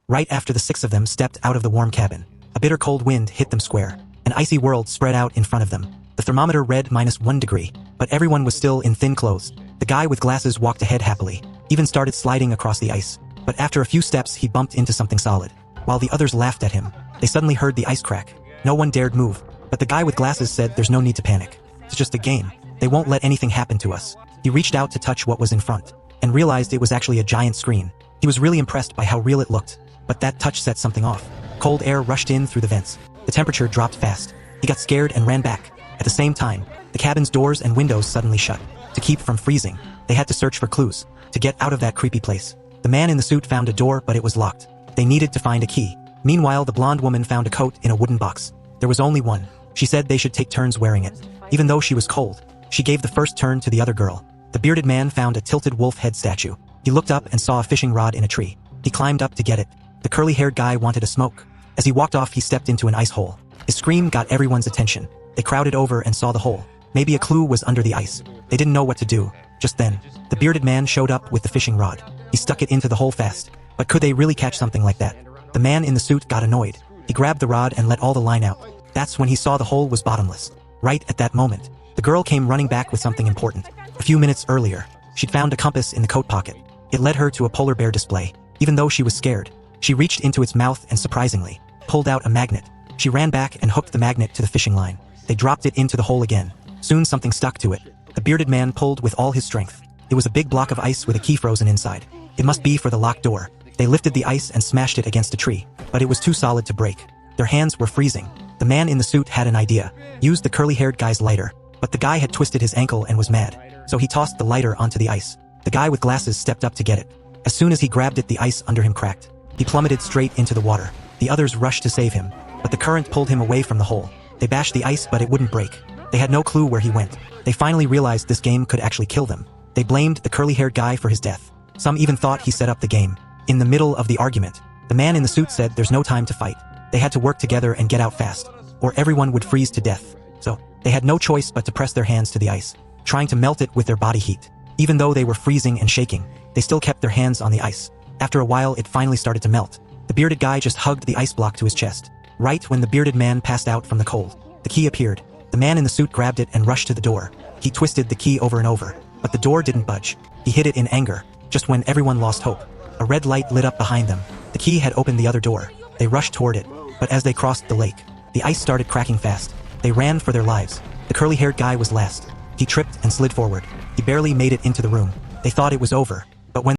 Right after the 6 of them stepped out of the warm cabin, a bitter cold wind hit them square. An icy world spread out in front of them. The thermometer read -1 degree, but everyone was still in thin clothes. The guy with glasses walked ahead happily, even started sliding across the ice. But after a few steps he bumped into something solid. While the others laughed at him, they suddenly heard the ice crack. No one dared move, but the guy with glasses said there's no need to panic. It's just a game. They won't let anything happen to us. He reached out to touch what was in front, and realized it was actually a giant screen. He was really impressed by how real it looked, but that touch set something off. Cold air rushed in through the vents. The temperature dropped fast. He got scared and ran back. At the same time, the cabin's doors and windows suddenly shut. To keep from freezing, they had to search for clues to get out of that creepy place. The man in the suit found a door, but it was locked. They needed to find a key. Meanwhile, the blonde woman found a coat in a wooden box. There was only one. She said they should take turns wearing it. Even though she was cold, she gave the first turn to the other girl. The bearded man found a tilted wolf head statue. He looked up and saw a fishing rod in a tree. He climbed up to get it. The curly-haired guy wanted a smoke. As he walked off, he stepped into an ice hole. His scream got everyone's attention. They crowded over and saw the hole. Maybe a clue was under the ice. They didn't know what to do. Just then, the bearded man showed up with the fishing rod. He stuck it into the hole fast. But could they really catch something like that? The man in the suit got annoyed. He grabbed the rod and let all the line out. That's when he saw the hole was bottomless. Right at that moment, the girl came running back with something important. A few minutes earlier, she'd found a compass in the coat pocket. It led her to a polar bear display. Even though she was scared, she reached into its mouth and surprisingly, pulled out a magnet. She ran back and hooked the magnet to the fishing line. They dropped it into the hole again. Soon something stuck to it. The bearded man pulled with all his strength. It was a big block of ice with a key frozen inside. It must be for the locked door. They lifted the ice and smashed it against a tree, but it was too solid to break. Their hands were freezing. The man in the suit had an idea. Used the curly-haired guy's lighter, but the guy had twisted his ankle and was mad, so he tossed the lighter onto the ice. The guy with glasses stepped up to get it. As soon as he grabbed it, the ice under him cracked. He plummeted straight into the water. The others rushed to save him, but the current pulled him away from the hole. They bashed the ice, but it wouldn't break. They had no clue where he went. They finally realized this game could actually kill them. They blamed the curly-haired guy for his death. Some even thought he set up the game. In the middle of the argument, the man in the suit said there's no time to fight. They had to work together and get out fast, or everyone would freeze to death. So, they had no choice but to press their hands to the ice, trying to melt it with their body heat. Even though they were freezing and shaking, they still kept their hands on the ice. After a while, it finally started to melt. The bearded guy just hugged the ice block to his chest. Right when the bearded man passed out from the cold, the key appeared. The man in the suit grabbed it and rushed to the door. He twisted the key over and over, but the door didn't budge. He hit it in anger, just when everyone lost hope. A red light lit up behind them. The key had opened the other door. They rushed toward it, but as they crossed the lake, the ice started cracking fast. They ran for their lives. The curly-haired guy was last. He tripped and slid forward. He barely made it into the room. They thought it was over,